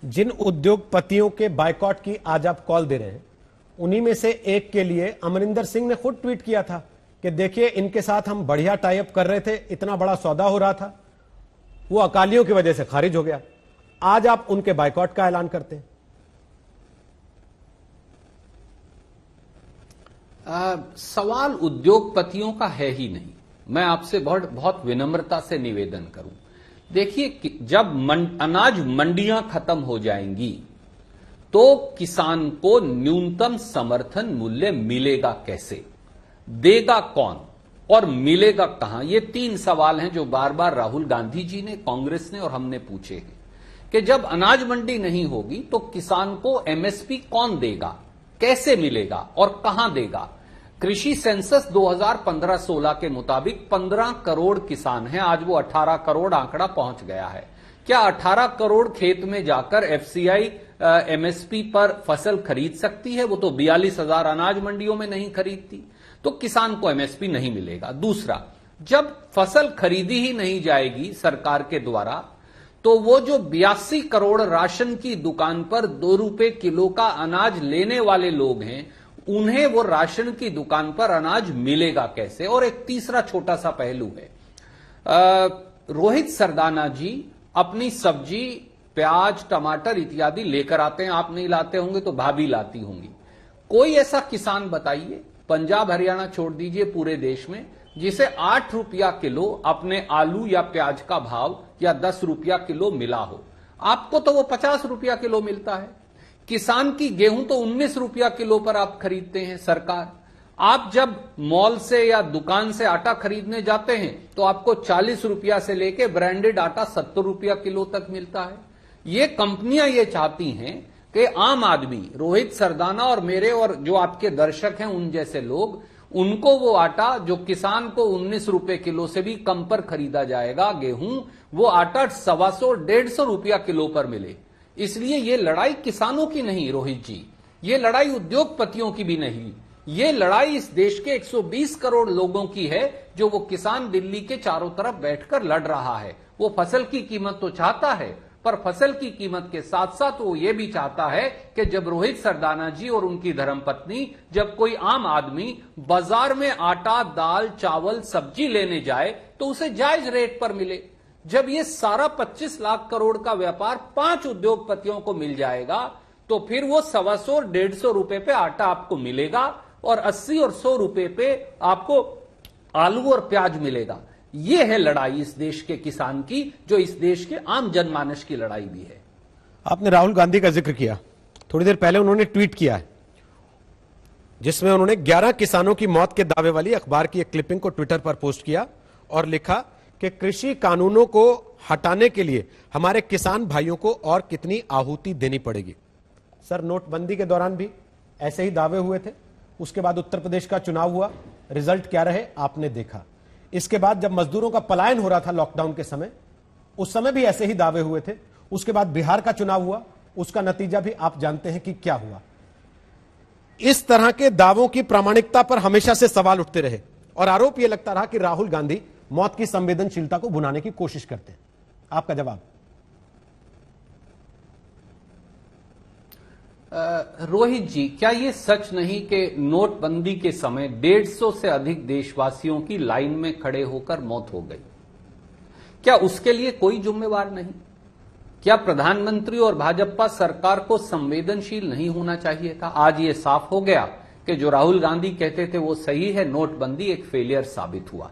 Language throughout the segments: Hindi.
जिन उद्योगपतियों के बायकॉट की आज आप कॉल दे रहे हैं, उन्हीं में से एक के लिए अमरिंदर सिंह ने खुद ट्वीट किया था कि देखिए इनके साथ हम बढ़िया टाई अप कर रहे थे, इतना बड़ा सौदा हो रहा था, वो अकालियों की वजह से खारिज हो गया। आज आप उनके बायकॉट का ऐलान करते हैं। सवाल उद्योगपतियों का है ही नहीं। मैं आपसे बहुत विनम्रता से निवेदन करूं, देखिए जब अनाज मंडियां खत्म हो जाएंगी तो किसान को न्यूनतम समर्थन मूल्य मिलेगा कैसे, देगा कौन और मिलेगा कहां? ये 3 सवाल हैं जो बार बार राहुल गांधी जी ने, कांग्रेस ने और हमने पूछे हैं कि जब अनाज मंडी नहीं होगी तो किसान को एमएसपी कौन देगा, कैसे मिलेगा और कहां देगा? कृषि सेंसस 2015-16 के मुताबिक 15 करोड़ किसान हैं, आज वो 18 करोड़ आंकड़ा पहुंच गया है। क्या 18 करोड़ खेत में जाकर एफसीआई एमएसपी पर फसल खरीद सकती है? वो तो 42,000 अनाज मंडियों में नहीं खरीदती, तो किसान को एमएसपी नहीं मिलेगा। दूसरा, जब फसल खरीदी ही नहीं जाएगी सरकार के द्वारा, तो वो जो 82 करोड़ राशन की दुकान पर 2 रुपए किलो का अनाज लेने वाले लोग हैं, उन्हें वो राशन की दुकान पर अनाज मिलेगा कैसे? और एक तीसरा छोटा सा पहलू है, रोहित सरदाना जी अपनी सब्जी, प्याज, टमाटर इत्यादि लेकर आते हैं, आप नहीं लाते होंगे तो भाभी लाती होंगी। कोई ऐसा किसान बताइए, पंजाब हरियाणा छोड़ दीजिए, पूरे देश में, जिसे 8 रुपया किलो अपने आलू या प्याज का भाव या 10 रुपया किलो मिला हो। आपको तो वो 50 रुपया किलो मिलता है। किसान की गेहूं तो 19 रुपया किलो पर आप खरीदते हैं सरकार। आप जब मॉल से या दुकान से आटा खरीदने जाते हैं तो आपको 40 रुपया से लेके ब्रांडेड आटा 70 रुपया किलो तक मिलता है। ये कंपनियां ये चाहती हैं कि आम आदमी, रोहित सरदाना और मेरे और जो आपके दर्शक हैं उन जैसे लोग, उनको वो आटा जो किसान को 19 रुपए किलो से भी कम पर खरीदा जाएगा गेहूं, वो आटा 125-150 रुपया किलो पर मिले। इसलिए ये लड़ाई किसानों की नहीं रोहित जी, ये लड़ाई उद्योगपतियों की भी नहीं, ये लड़ाई इस देश के 120 करोड़ लोगों की है जो वो किसान दिल्ली के चारों तरफ बैठकर लड़ रहा है। वो फसल की कीमत तो चाहता है, पर फसल की कीमत के साथ साथ वो ये भी चाहता है कि जब रोहित सरदाना जी और उनकी धर्मपत्नी, जब कोई आम आदमी बाजार में आटा, दाल, चावल, सब्जी लेने जाए तो उसे जायज रेट पर मिले। जब ये सारा 25 लाख करोड़ का व्यापार 5 उद्योगपतियों को मिल जाएगा तो फिर वो 125-150 रुपए पे आटा आपको मिलेगा और 80 और 100 रुपए पे आपको आलू और प्याज मिलेगा। ये है लड़ाई इस देश के किसान की, जो इस देश के आम जनमानस की लड़ाई भी है। आपने राहुल गांधी का जिक्र किया, थोड़ी देर पहले उन्होंने ट्वीट किया है जिसमें उन्होंने 11 किसानों की मौत के दावे वाली अखबार की एक क्लिपिंग को ट्विटर पर पोस्ट किया और लिखा कि कृषि कानूनों को हटाने के लिए हमारे किसान भाइयों को और कितनी आहुति देनी पड़ेगी। सर, नोटबंदी के दौरान भी ऐसे ही दावे हुए थे, उसके बाद उत्तर प्रदेश का चुनाव हुआ, रिजल्ट क्या रहे आपने देखा। इसके बाद जब मजदूरों का पलायन हो रहा था लॉकडाउन के समय, उस समय भी ऐसे ही दावे हुए थे। उसके बाद बिहार का चुनाव हुआ, उसका नतीजा भी आप जानते हैं कि क्या हुआ। इस तरह के दावों की प्रामाणिकता पर हमेशा से सवाल उठते रहे और आरोप यह लगता रहा कि राहुल गांधी मौत की संवेदनशीलता को भुनाने की कोशिश करते हैं। आपका जवाब? रोहित जी, क्या ये सच नहीं कि नोटबंदी के समय 150 से अधिक देशवासियों की लाइन में खड़े होकर मौत हो गई? क्या उसके लिए कोई जिम्मेवार नहीं? क्या प्रधानमंत्री और भाजपा सरकार को संवेदनशील नहीं होना चाहिए था? आज ये साफ हो गया कि जो राहुल गांधी कहते थे वो सही है, नोटबंदी एक फेलियर साबित हुआ।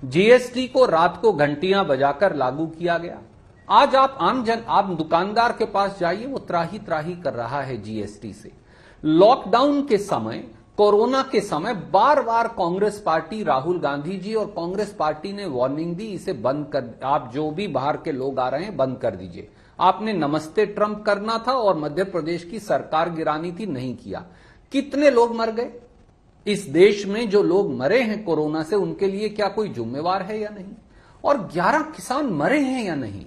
जीएसटी को रात को घंटियां बजाकर लागू किया गया। आज आप दुकानदार के पास जाइए, वो त्राही त्राही कर रहा है जीएसटी से। लॉकडाउन के समय, कोरोना के समय बार बार कांग्रेस पार्टी, राहुल गांधी जी और कांग्रेस पार्टी ने वार्निंग दी, इसे बंद कर, आप जो भी बाहर के लोग आ रहे हैं बंद कर दीजिए। आपने नमस्ते ट्रंप करना था और मध्य प्रदेश की सरकार गिरानी थी, नहीं किया। कितने लोग मर गए इस देश में? जो लोग मरे हैं कोरोना से, उनके लिए क्या कोई जिम्मेवार है या नहीं? और 11 किसान मरे हैं या नहीं?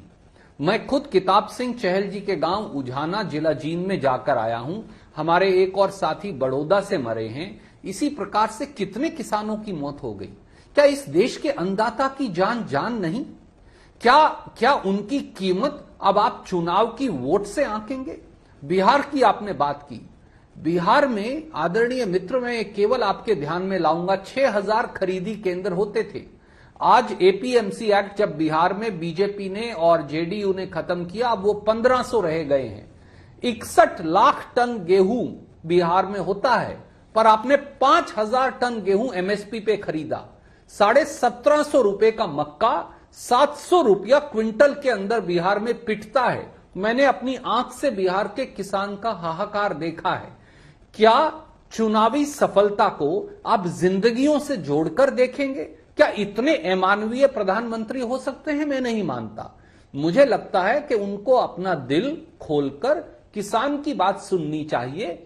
मैं खुद किताब सिंह चहल जी के गांव उझाना, जिला जींद में जाकर आया हूं। हमारे एक और साथी बड़ौदा से मरे हैं। इसी प्रकार से कितने किसानों की मौत हो गई। क्या इस देश के अन्नदाता की जान नहीं? क्या उनकी कीमत अब आप चुनाव की वोट से आंकेंगे? बिहार की आपने बात की, बिहार में आदरणीय मित्र, मैं केवल आपके ध्यान में लाऊंगा, 6000 खरीदी केंद्र होते थे। आज एपीएमसी एक्ट जब बिहार में बीजेपी ने और जेडीयू ने खत्म किया, अब वो 1500 रह गए हैं। 61 लाख टन गेहूं बिहार में होता है, पर आपने 5000 टन गेहूं एमएसपी पे खरीदा। 1750 रुपए का मक्का 700 रुपया क्विंटल के अंदर बिहार में पिटता है। मैंने अपनी आंख से बिहार के किसान का हाहाकार देखा है। क्या चुनावी सफलता को आप जिंदगियों से जोड़कर देखेंगे? क्या इतने अमानवीय प्रधानमंत्री हो सकते हैं? मैं नहीं मानता। मुझे लगता है कि उनको अपना दिल खोलकर किसान की बात सुननी चाहिए।